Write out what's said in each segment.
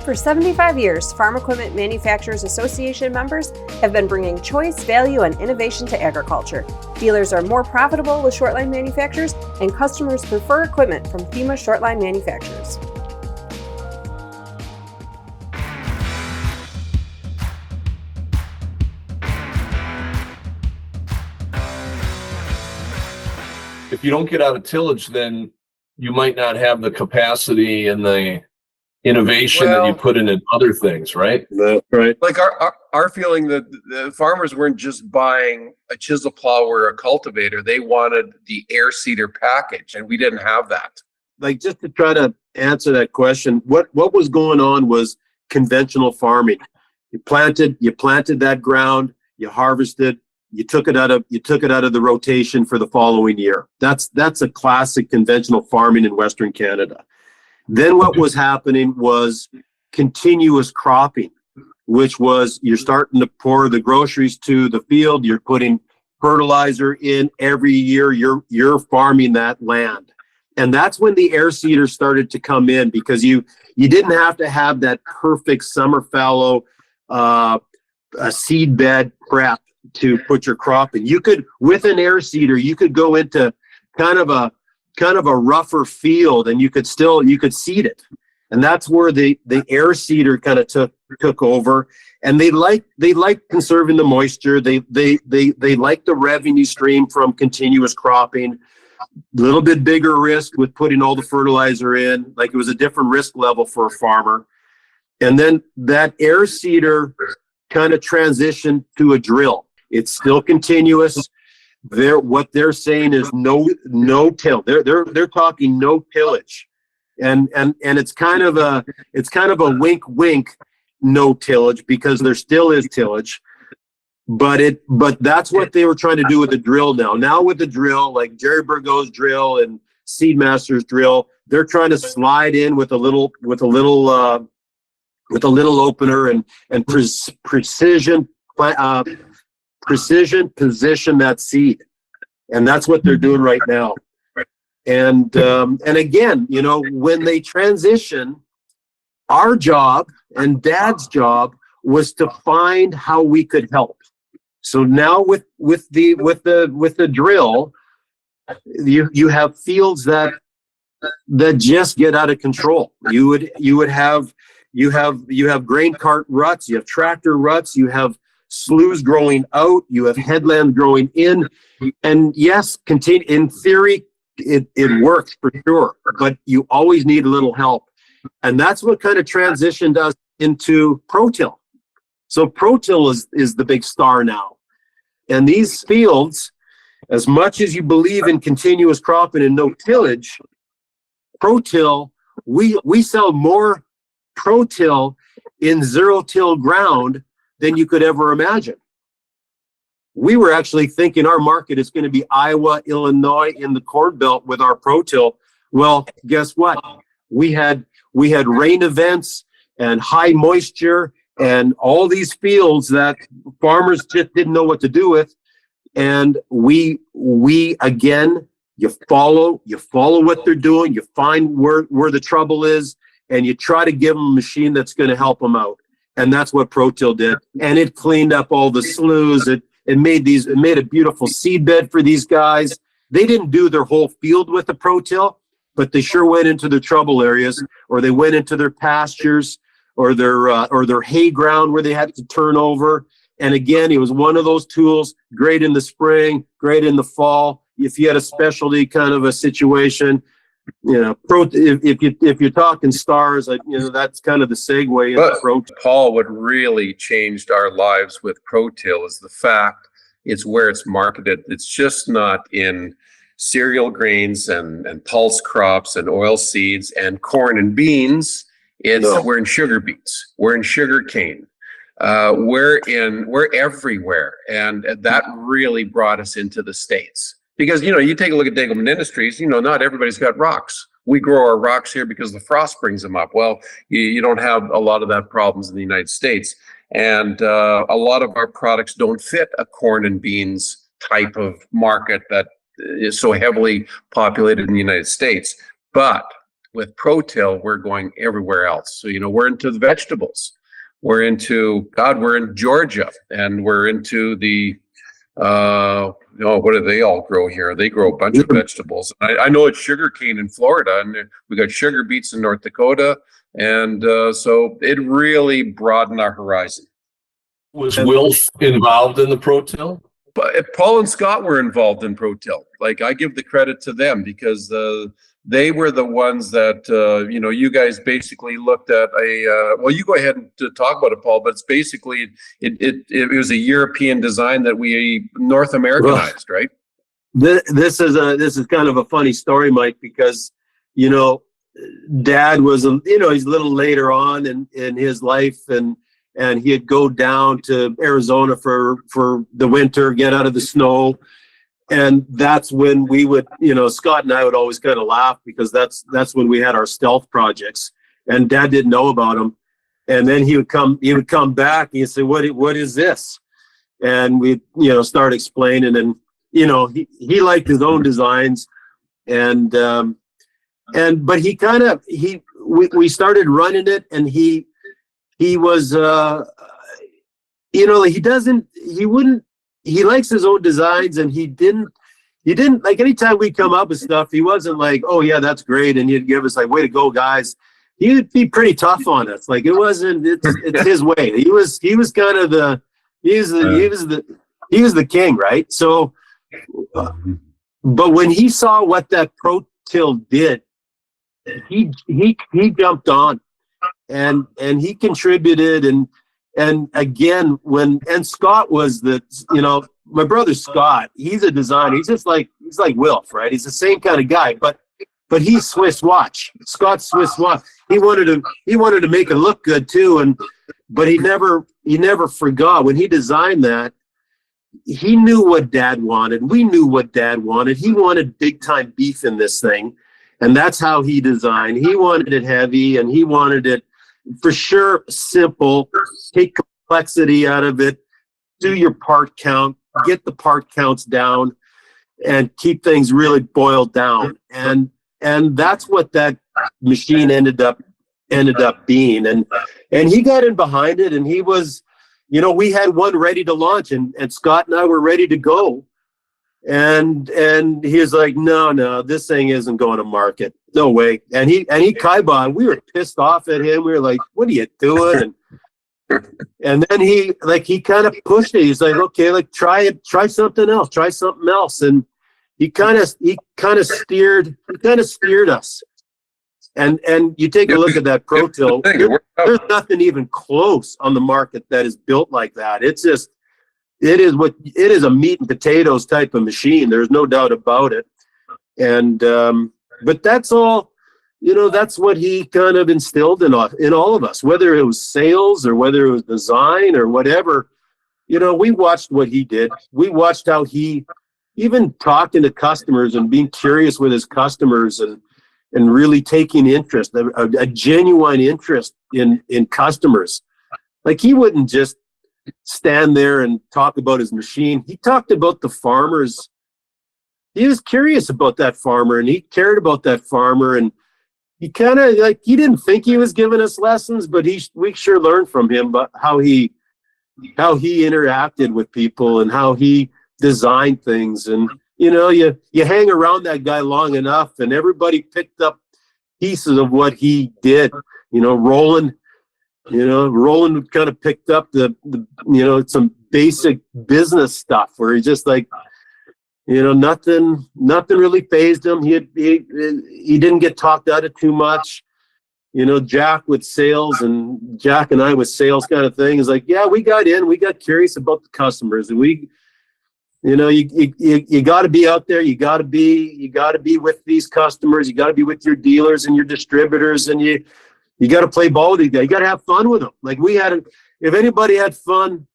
For 75 years, Farm Equipment Manufacturers Association members have been bringing choice, value, and innovation to agriculture. Dealers are more profitable with Shortline manufacturers, and customers prefer equipment from FEMA Shortline manufacturers. If you don't get out of tillage, then you might not have the capacity and the innovation that you put into other things, right? That's right. Like our feeling that the farmers weren't just buying a chisel plow or a cultivator, they wanted the air seeder package, and we didn't have that. Like, just to try to answer that question, what was going on was conventional farming. You planted that ground, you harvested, you took it out of the rotation for the following year. That's a classic conventional farming in Western Canada. Then what was happening was continuous cropping, which was you're starting to pour the groceries to the field, you're putting fertilizer in every year, you're farming that land. And that's when the air seeders started to come in, because you didn't have to have that perfect summer fallow a seed bed prep to put your crop in. You could, with an air seeder, you could go into kind of a rougher field, and you could seed it. And that's where the air seeder kind of took over. And they like conserving the moisture. They like the revenue stream from continuous cropping. A little bit bigger risk with putting all the fertilizer in. Like, it was a different risk level for a farmer. And then that air seeder kind of transitioned to a drill. It's still continuous. What they're saying is no till. They're talking no tillage, and it's kind of a wink no tillage, because there still is tillage, but that's what they were trying to do with the drill now. Now with the drill, like Jerry Burgo's drill and Seedmaster's drill, they're trying to slide in with a little opener and precision position that seed. And that's what they're doing right now. And again, when they transition, our job and Dad's job was to find how we could help. So now with the drill, you have fields that just get out of control. You have grain cart ruts, you have tractor ruts, you have sloughs growing out, you have headland growing in, and yes, in theory, it works for sure, but you always need a little help. And that's what kind of transitioned us into Pro-Till. So Pro-Till is the big star now. And these fields, as much as you believe in continuous cropping and no tillage, Pro-Till, we sell more Pro-Till in zero-till ground than you could ever imagine. We were actually thinking our market is going to be Iowa, Illinois, in the Corn Belt with our Pro-Till. Well, guess what? We had rain events and high moisture and all these fields that farmers just didn't know what to do with. And we again, you follow what they're doing, you find where the trouble is, and you try to give them a machine that's going to help them out. And that's what Pro-Till did. And it cleaned up all the sloughs. It made a beautiful seed bed for these guys. They didn't do their whole field with the Pro-Till, but they sure went into their trouble areas, or they went into their pastures, or their hay ground where they had to turn over. And again, it was one of those tools, great in the spring, great in the fall. If you had a specialty kind of a situation, if you're talking stars, that's kind of the segue into Pro-Till. Paul, what really changed our lives with Pro-Till is the fact it's where it's marketed. It's just not in cereal grains and pulse crops and oil seeds and corn and beans. We're in sugar beets. We're in sugar cane. We're everywhere. And that really brought us into the States. Because, you take a look at Degelman Industries, not everybody's got rocks. We grow our rocks here because the frost brings them up. Well, you don't have a lot of that problems in the United States. And a lot of our products don't fit a corn and beans type of market that is so heavily populated in the United States. But with ProTill, we're going everywhere else. So, we're into the vegetables. We're into, we're in Georgia, and we're into the, what do they all grow here? They grow a bunch of vegetables. I know it's sugarcane in Florida, and we got sugar beets in North Dakota. And so it really broadened our horizon. Was Wilf involved in the ProTill? But Paul and Scott were involved in ProTill. Like, I give the credit to them because they were the ones that, you guys basically looked at well, you go ahead and talk about it, Paul, but it's basically, it was a European design that we North Americanized, right? This is kind of a funny story, Mike, because, Dad was, he's a little later on in his life, and he'd go down to Arizona for the winter, get out of the snow. And that's when we would, Scott and I would always kind of laugh, because that's when we had our stealth projects, and Dad didn't know about them. And then he would come back and he'd say, what is this? And we'd, start explaining, and, he liked his own designs, but we started running it, and he was, he likes his own designs, and he didn't like, anytime we come up with stuff, he wasn't like, oh yeah, that's great, and he'd give us like, way to go, guys. He would be pretty tough on us. Like, it's his way. He was kind of he was the king, right? So, but when he saw what that ProTill did, he jumped on, and he contributed, and again, and Scott was my brother Scott, he's a designer. He's like Wilf, right? He's the same kind of guy, but he's Swiss watch. Scott's Swiss watch. He wanted to make it look good too, but he never forgot when he designed that. He knew what Dad wanted. We knew what Dad wanted. He wanted big time beef in this thing, and that's how he designed. He wanted it heavy, and he wanted it for sure simple. Take complexity out of it. Do your part count. Get the part counts down, and keep things really boiled down. And that's what that machine ended up being. And he got in behind it, and he was, we had one ready to launch, and Scott and I were ready to go. And he was like, no, this thing isn't going to market. No way. And he Kaiba, we were pissed off at him. We were like, what are you doing? And then he kind of pushed it. He's like, okay, like try something else. And he kind of steered us. And you take a look at that ProTill, there's nothing even close on the market that is built like that. It is a meat and potatoes type of machine. There's no doubt about it. And but that's all, that's what he kind of instilled in all of us, whether it was sales or whether it was design or whatever. We watched what he did. We watched how he, even talking to customers and being curious with his customers, and really taking interest, a genuine interest in customers. Like, he wouldn't just stand there and talk about his machine. He talked about the farmers. He was curious about that farmer, and he cared about that farmer, and he kind of he didn't think he was giving us lessons, but we sure learned from him about how he interacted with people and how he designed things. And you hang around that guy long enough, and everybody picked up pieces of what he did. Roland kind of picked up the some basic business stuff where he just nothing really fazed him. He didn't get talked out of too much. Jack with sales, and Jack and I with sales kind of thing is like, yeah, we got curious about the customers, and you got to be out there. You got to be with these customers. You got to be with your dealers and your distributors, and you got to play ball with these guys. You got to have fun with them. Like, if anybody had fun,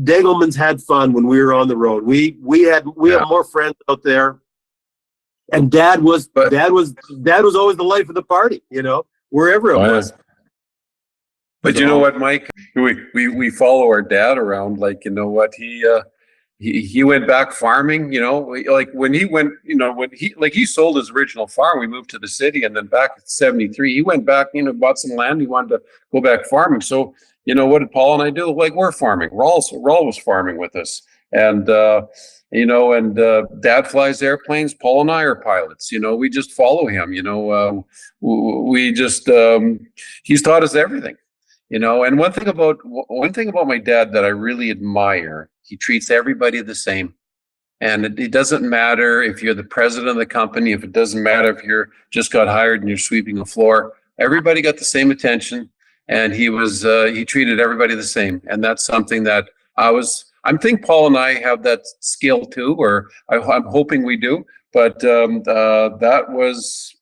Degelman's had fun when we were on the road. We had more friends out there, and Dad was always the life of the party. Wherever it was. But you know what, Mike? We follow our dad around. Like, what he went back farming, like when he sold his original farm, we moved to the city, and then back at 73, he went back, bought some land. He wanted to go back farming. So, what did Paul and I do? Like, we're farming. Raul was farming with us. And, Dad flies airplanes. Paul and I are pilots. We just follow him. We just, he's taught us everything. And one thing about my dad that I really admire, he treats everybody the same. And it doesn't matter if you're the president of the company, if it doesn't matter if you're just got hired and you're sweeping the floor, everybody got the same attention. And he treated everybody the same. And that's something that I think Paul and I have that skill too, or I'm hoping we do. But that was,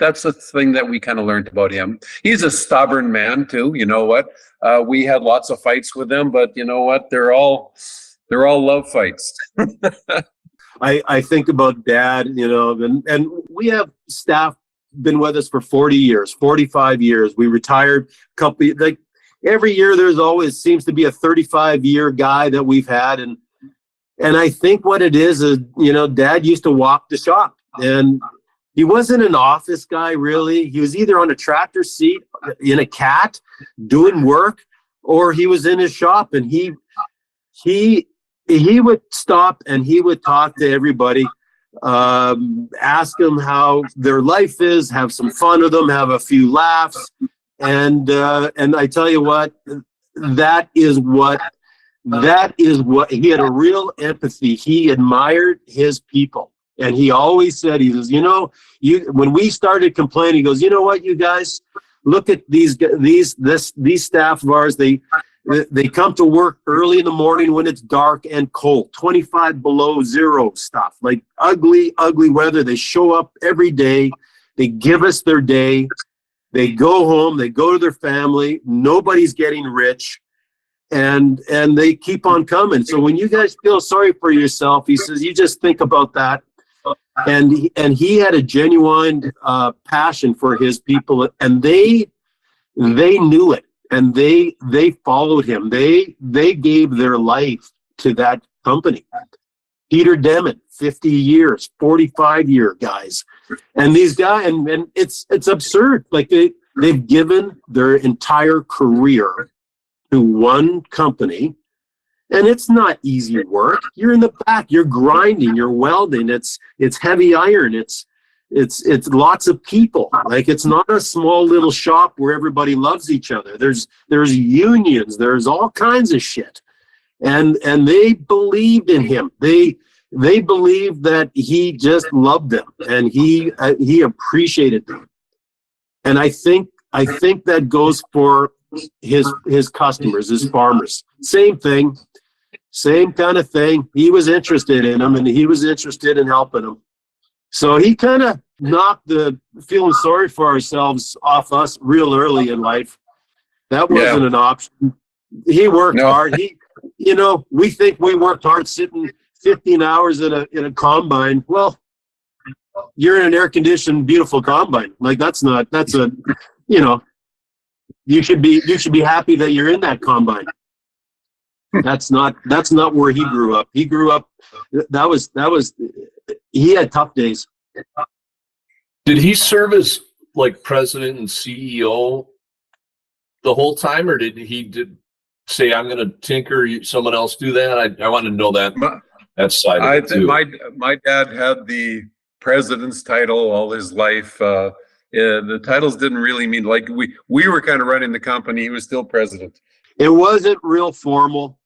that's the thing that we kind of learned about him. He's a stubborn man too. You know what? We had lots of fights with him, but you know what? They're all love fights. I think about Dad, and we have staff been with us for 40 years, 45 years. We retired a couple, like every year there's always seems to be a 35-year guy that we've had. And I think what it is, Dad used to walk the shop, and he wasn't an office guy, really. He was either on a tractor seat in a cat doing work, or he was in his shop, and he would stop and he would talk to everybody, ask them how their life is, have some fun with them, have a few laughs. And I tell you what, that is what he had, a real empathy. He admired his people. And he always said, he says, when we started complaining, he goes, you know what, you guys, look at these staff of ours. They come to work early in the morning when it's dark and cold, 25 below zero stuff, like ugly weather. They show up every day. They give us their day. They go home. They go to their family. Nobody's getting rich. And they keep on coming. So when you guys feel sorry for yourself, he says, you just think about that. And he had a genuine passion for his people, and they knew it, and they followed him. They gave their life to that company. Peter Degelman, 50 years, 45-year guys, and these guys, and it's absurd. Like they've given their entire career to one company. And it's not easy work. You're in the back, you're grinding, you're welding. It's heavy iron. It's lots of people. Like, it's not a small little shop where everybody loves each other. There's unions. There's all kinds of shit. And they believed in him. They believed that he just loved them, and he appreciated them. And I think that goes for his customers, his farmers. Same thing. Same kind of thing. He was interested in them, and he was interested in helping them. So he kind of knocked the feeling sorry for ourselves off us real early in life. That wasn't an option. He worked hard. We think we worked hard sitting 15 hours in a combine. Well, you're in an air-conditioned, beautiful combine. Like, you should be happy that you're in that combine. That's not where he grew up. He grew up, he had tough days. Did he serve as like president and CEO the whole time, or did he say, I'm going to tinker, someone else do that? I want to know that side of it too. My dad had the president's title all his life. The titles didn't really mean, like, we were kind of running the company. He was still president. It wasn't real formal.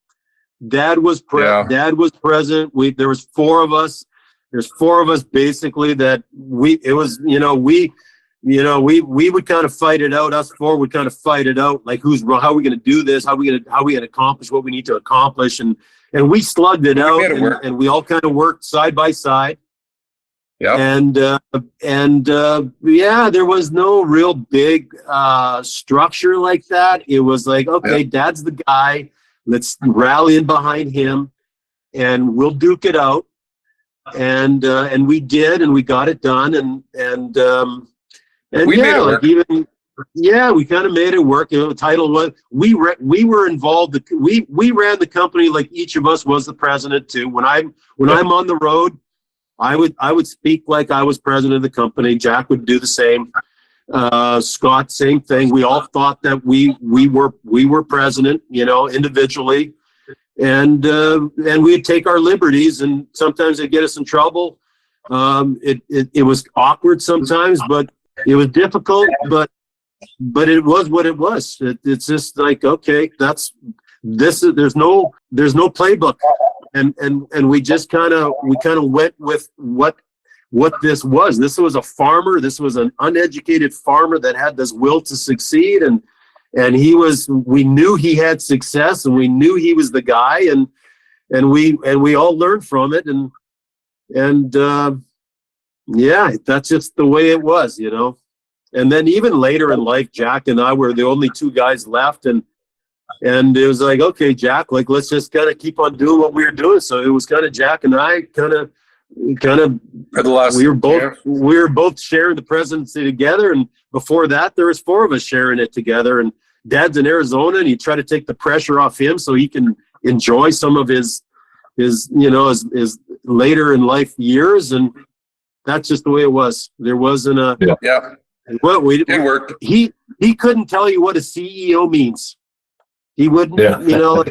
Dad was president. There was four of us. There's four of us basically that we would kind of fight it out. Us four would kind of fight it out. Like, how are we going to do this? How are we going to accomplish what we need to accomplish? And we slugged it out, and we all kind of worked side by side. Yeah. And there was no real big structure like that. It was like, okay, Dad's the guy. Let's rally in behind him, and we'll duke it out. And we did, and we got it done. And we made it work. Like, Yeah, we kind of made it work. You know, the title was we were involved. We ran the company like each of us was the president too. When I'm on the road, I would speak like I was president of the company. Jack would do the same. Scott, same thing. We all thought that we were president, you know, individually, and we'd take our liberties, and sometimes it'd get us in trouble. It was awkward sometimes, but it was difficult, but it was what it was. It's just like, okay, there's no playbook, and we just kind of went with what this was. This was a farmer. This was an uneducated farmer that had this will to succeed, and we knew he had success, and we knew he was the guy, and we all learned from it, and yeah, that's just the way it was, you know. And then even later in life, Jack and I were the only two guys left, and it was like, okay, Jack, like, let's just kind of keep on doing what we were doing. So it was kind of Jack and I kind of For the last, we were both sharing the presidency together, and before that there was four of us sharing it together, and Dad's in Arizona, and he tried to take the pressure off him so he can enjoy some of his you know, his later in life years, and that's just the way it was. There wasn't a well, it worked. He couldn't tell you what a CEO means. He wouldn't, you know.